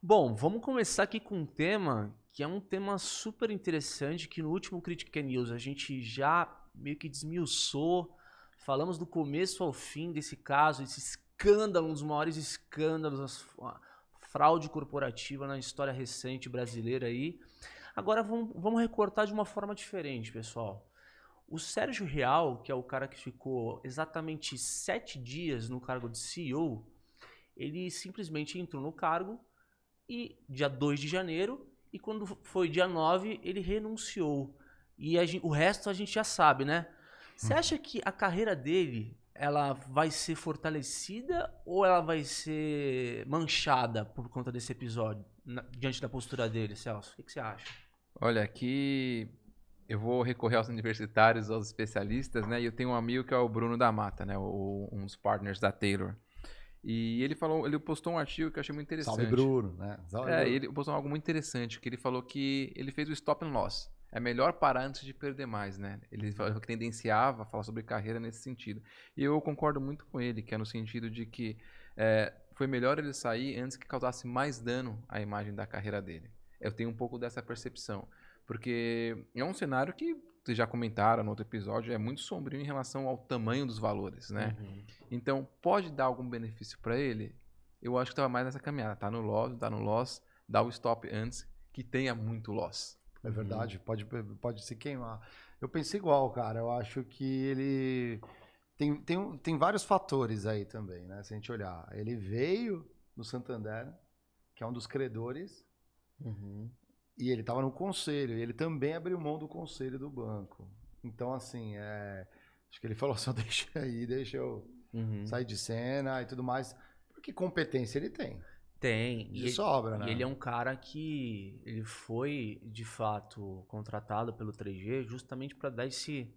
Bom, vamos começar aqui com um tema que é um tema super interessante que no último Critic News a gente já meio que desmiuçou, falamos do começo ao fim desse caso, esse escândalo, um dos maiores escândalos, a fraude corporativa na história recente brasileira aí. Agora vamos recortar de uma forma diferente, pessoal. O Sérgio Real, que é o cara que ficou exatamente 7 dias no cargo de CEO, ele simplesmente entrou no cargo e dia 2 de janeiro, e quando foi dia 9 ele renunciou. E o resto a gente já sabe, né? Você acha que a carreira dele ela vai ser fortalecida ou ela vai ser manchada por conta desse episódio, diante da postura dele, Celso? O que você acha? Olha, aqui eu vou recorrer aos universitários, aos especialistas, né? E eu tenho um amigo que é o Bruno da Mata, né? Um dos partners da Taylor. E ele postou um artigo que eu achei muito Salve interessante. Bruno, né? Salve Bruno. Ele postou algo muito interessante, que ele falou que ele fez o stop and loss. É melhor parar antes de perder mais, né? Ele falou que tendenciava a falar sobre carreira nesse sentido. E eu concordo muito com ele, que é no sentido de que foi melhor ele sair antes que causasse mais dano à imagem da carreira dele. Eu tenho um pouco dessa percepção. Porque é um cenário que vocês já comentaram no outro episódio, é muito sombrio em relação ao tamanho dos valores, né? Então, pode dar algum benefício para ele? Eu acho que estava mais nessa caminhada. Tá no loss, dá o stop antes que tenha muito loss. É verdade, pode se queimar. Eu pensei igual, cara. Eu acho que ele tem vários fatores aí também, né? Se a gente olhar. Ele veio do Santander, que é um dos credores, e ele estava no conselho. E ele também abriu mão do conselho do banco. Então, assim, acho que ele falou só deixa aí, deixa eu sair de cena e tudo mais. Porque competência ele tem. Tem. De sobra, né? E ele é um cara que ele foi, de fato, contratado pelo 3G justamente para dar esse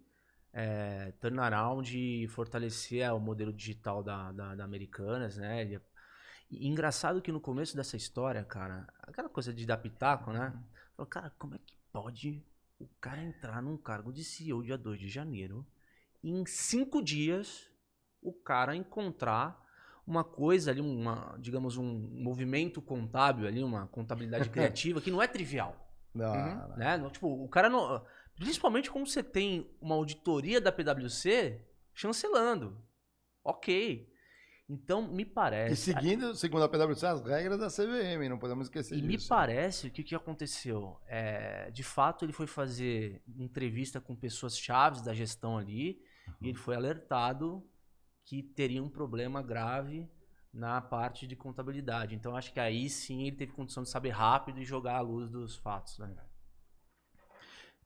turnaround e fortalecer o modelo digital da Americanas, né? E engraçado que no começo dessa história, cara, aquela coisa de dar pitaco, né? Falou, cara, como é que pode o cara entrar num cargo de CEO dia 2 de janeiro e em 5 dias o cara encontrar uma coisa ali, digamos, um movimento contábil ali, uma contabilidade criativa que não é trivial. Não. Né? Tipo, o cara não. Principalmente quando você tem uma auditoria da PwC chancelando. Ok. Então, me parece. E segundo a PwC, as regras da CVM, não podemos esquecer disso. E me parece que o que aconteceu? De fato, ele foi fazer entrevista com pessoas chaves da gestão ali e ele foi alertado que teria um problema grave na parte de contabilidade. Então, acho que aí sim ele teve condição de saber rápido e jogar à luz dos fatos. Né?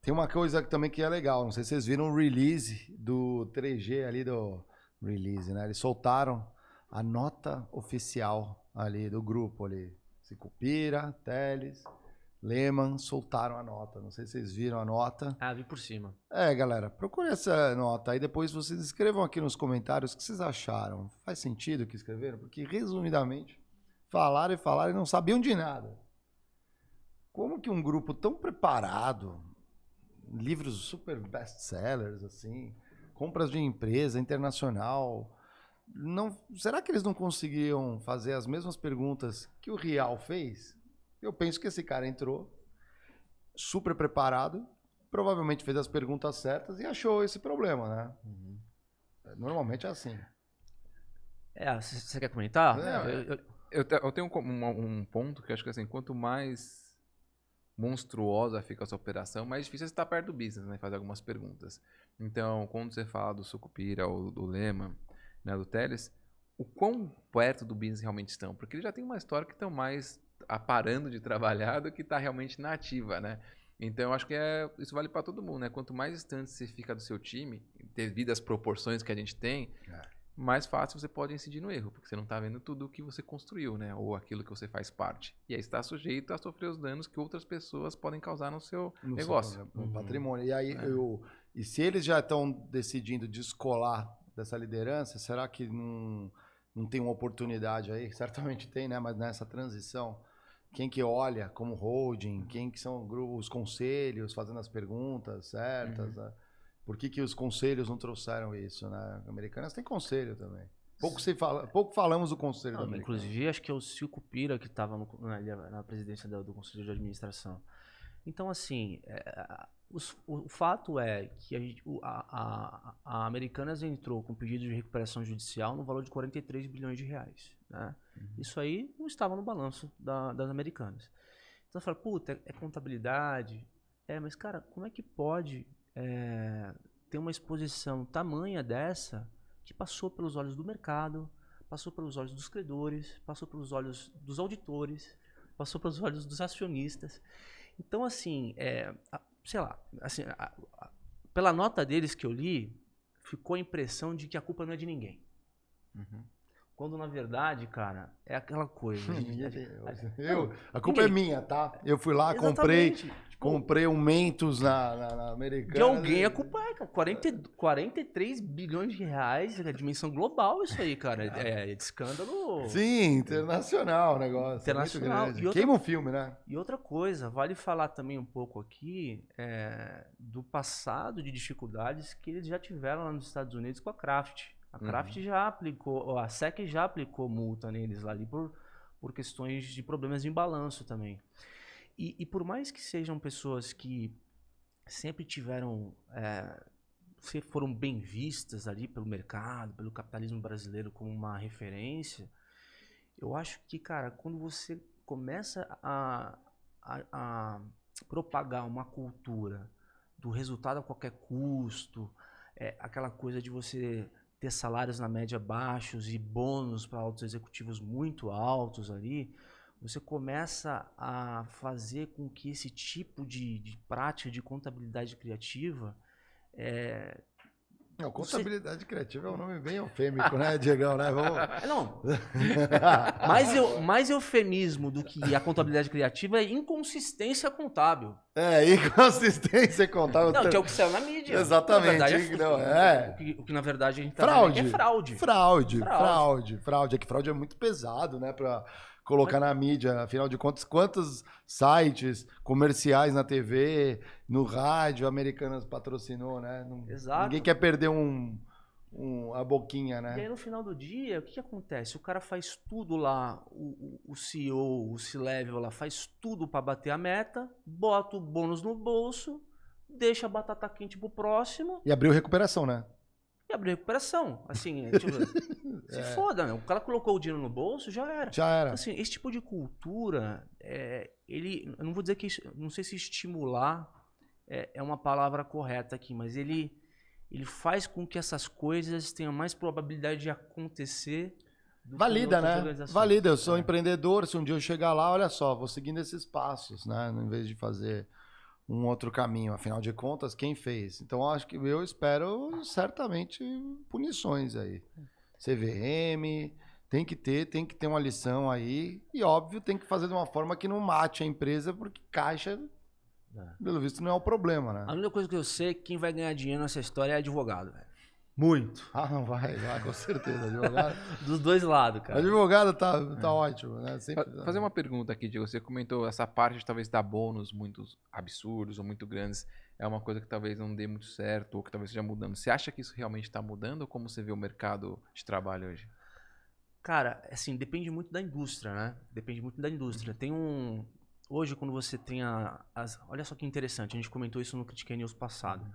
Tem uma coisa também que é legal, não sei se vocês viram o release do 3G ali do release, né? Eles soltaram a nota oficial ali do grupo ali. Sicupira, Teles, Lehman soltaram a nota. Não sei se vocês viram a nota. Ah, vi por cima. Galera, procure essa nota aí, depois vocês escrevam aqui nos comentários o que vocês acharam. Faz sentido o que escreveram? Porque, resumidamente, falaram e não sabiam de nada. Como que um grupo tão preparado, livros super best-sellers, assim, compras de empresa internacional, será que eles não conseguiam fazer as mesmas perguntas que o Real fez? Eu penso que esse cara entrou super preparado, provavelmente fez as perguntas certas e achou esse problema, né? Normalmente é assim. Você quer comentar? Eu tenho um ponto que eu acho que assim, quanto mais monstruosa fica a sua operação, mais difícil é você estar perto do business, né? Fazer algumas perguntas. Então, quando você fala do Sucupira ou do Lehman, né, do Teles, o quão perto do business realmente estão? Porque eles já têm uma história que estão mais parando de trabalhar do que está realmente na ativa, né? Então, eu acho que isso vale para todo mundo, né? Quanto mais distante você fica do seu time, devido às proporções que a gente tem, mais fácil você pode incidir no erro, porque você não está vendo tudo o que você construiu, né? Ou aquilo que você faz parte. E aí está sujeito a sofrer os danos que outras pessoas podem causar no seu negócio. No patrimônio. E aí, e se eles já estão decidindo descolar dessa liderança, será que não tem uma oportunidade aí? Certamente tem, né? Mas nessa transição, quem que olha como holding, quem que são os conselhos fazendo as perguntas certas, né? Por que os conselhos não trouxeram isso, né? Americanas tem conselho também. Pouco falamos do Conselho da Não, Americana. inclusive, acho que é o Sucupira que estava na presidência do Conselho de Administração. Então, assim, o fato é que a Americanas entrou com pedido de recuperação judicial no valor de 43 bilhões de reais. Né? Isso aí não estava no balanço das Americanas. Então, você fala, puta, é contabilidade? Mas, cara, como é que pode ter uma exposição tamanha dessa que passou pelos olhos do mercado, passou pelos olhos dos credores, passou pelos olhos dos auditores, passou pelos olhos dos acionistas. Então, assim, sei lá, assim, pela nota deles que eu li, ficou a impressão de que a culpa não é de ninguém. Quando, na verdade, cara, é aquela coisa. A culpa é minha, tá? Eu fui lá, comprei um Mentos na Americana. De alguém a culpa é, cara. 43 bilhões de reais, é dimensão global isso aí, cara. É de escândalo. Sim, internacional o negócio. Internacional. É queima o filme, né? E outra coisa, vale falar também um pouco aqui do passado de dificuldades que eles já tiveram lá nos Estados Unidos com a Kraft. A Kraft já aplicou, a SEC já aplicou multa neles lá ali por questões de problemas em balanço também. E por mais que sejam pessoas que sempre tiveram, foram bem vistas ali pelo mercado, pelo capitalismo brasileiro como uma referência, eu acho que, cara, quando você começa a propagar uma cultura do resultado a qualquer custo, aquela coisa de você ter salários na média baixos e bônus para altos executivos muito altos ali, você começa a fazer com que esse tipo de prática de contabilidade criativa... Contabilidade criativa é um nome bem eufêmico, né, Diegão? Né? Vamos... Não, mais eufemismo do que a contabilidade criativa é inconsistência contábil. Inconsistência contábil. Não, que é o que saiu na mídia. Exatamente. O que na verdade a gente tá fraude. É fraude. Fraude. É que fraude é muito pesado, né, pra colocar na mídia. Afinal de contas, quantos sites comerciais na TV, no rádio, Americanas patrocinou, né? Exato. Ninguém quer perder a boquinha, né? E aí no final do dia, o que acontece? O cara faz tudo lá, o CEO, o C-Level lá, faz tudo para bater a meta, bota o bônus no bolso, deixa a batata quente pro próximo. E abriu recuperação, né? E abriu recuperação. Assim, tipo, se foda, né? O cara colocou o dinheiro no bolso, já era. Já era. Assim, esse tipo de cultura, eu não vou dizer que, não sei se estimular é uma palavra correta aqui, mas ele faz com que essas coisas tenham mais probabilidade de acontecer. Valida, né? Valida. Eu sou empreendedor, se um dia eu chegar lá, olha só, vou seguindo esses passos, né? Em vez de fazer um outro caminho. Afinal de contas, quem fez? Então, eu espero certamente punições aí. CVM, tem que ter uma lição aí. E, óbvio, tem que fazer de uma forma que não mate a empresa, porque caixa... Pelo visto, não é o problema, né? A única coisa que eu sei é que quem vai ganhar dinheiro nessa história é advogado, velho. Muito. Vai, com certeza. Advogado. Dos dois lados, cara. Advogado tá ótimo, né? Sempre... Fazer uma pergunta aqui, Diego. Você comentou essa parte de talvez dar bônus muito absurdos ou muito grandes. É uma coisa que talvez não dê muito certo ou que talvez esteja mudando. Você acha que isso realmente está mudando ou como você vê o mercado de trabalho hoje? Cara, assim, depende muito da indústria, né? Depende muito da indústria. Tem Hoje, quando você tem olha só que interessante, a gente comentou isso no Critique News passado.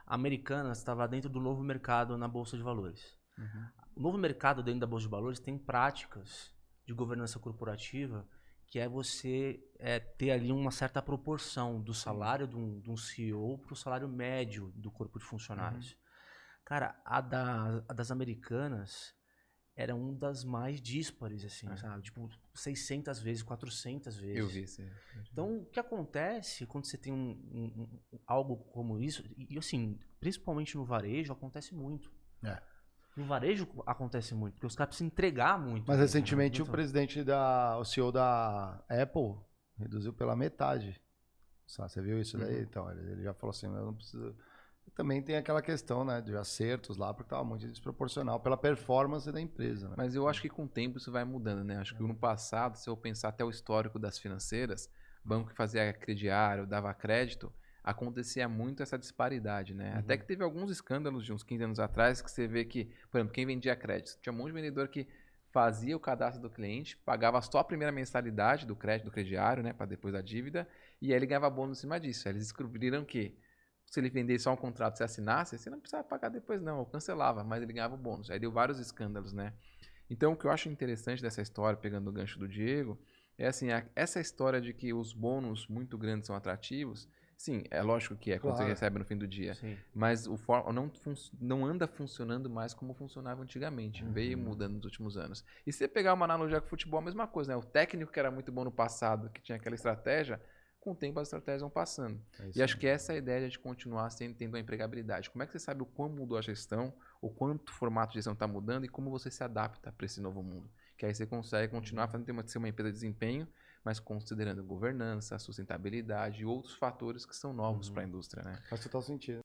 A Americanas estava dentro do novo mercado na Bolsa de Valores. O novo mercado dentro da Bolsa de Valores tem práticas de governança corporativa que é você ter ali uma certa proporção do salário de um CEO para o salário médio do corpo de funcionários. Cara, a das Americanas era uma das mais díspares, assim, sabe? Tipo, 600 vezes, 400 vezes. Eu vi, sim. Então, o que acontece quando você tem algo como isso, e assim, principalmente no varejo, acontece muito. No varejo acontece muito, porque os caras precisam entregar muito. Mas recentemente o CEO da Apple reduziu pela metade. Você viu isso daí? Então, ele já falou assim, eu não preciso... Também tem aquela questão, né, de acertos lá, porque estava muito desproporcional pela performance da empresa. Né? Mas eu acho que com o tempo isso vai mudando, né? Acho que no passado, se eu pensar até o histórico das financeiras, banco que fazia crediário, dava crédito, acontecia muito essa disparidade, né? Uhum. Até que teve alguns escândalos de uns 15 anos atrás que você vê que, por exemplo, quem vendia crédito, tinha um monte de vendedor que fazia o cadastro do cliente, pagava só a primeira mensalidade do crédito, do crediário, né, para depois da dívida, e aí ele ganhava bônus em cima disso. Aí eles descobriram que se ele vendesse só um contrato, você assinasse, você não precisava pagar depois não, ou cancelava, mas ele ganhava o bônus. Aí deu vários escândalos, né? Então, o que eu acho interessante dessa história, pegando o gancho do Diego, é assim, essa história de que os bônus muito grandes são atrativos, sim, é lógico que é quando você Claro. recebe no fim do dia, Sim. mas não anda funcionando mais como funcionava antigamente, veio mudando nos últimos anos. E se você pegar uma analogia com o futebol, a mesma coisa, né? O técnico que era muito bom no passado, que tinha aquela estratégia, com o tempo as estratégias vão passando. E acho que essa é a ideia de continuar tendo a empregabilidade. Como é que você sabe o quão mudou a gestão, o quanto o formato de gestão está mudando e como você se adapta para esse novo mundo? Que aí você consegue continuar fazendo ser uma empresa de desempenho, mas considerando governança, sustentabilidade e outros fatores que são novos para a indústria, né? Faz total sentido.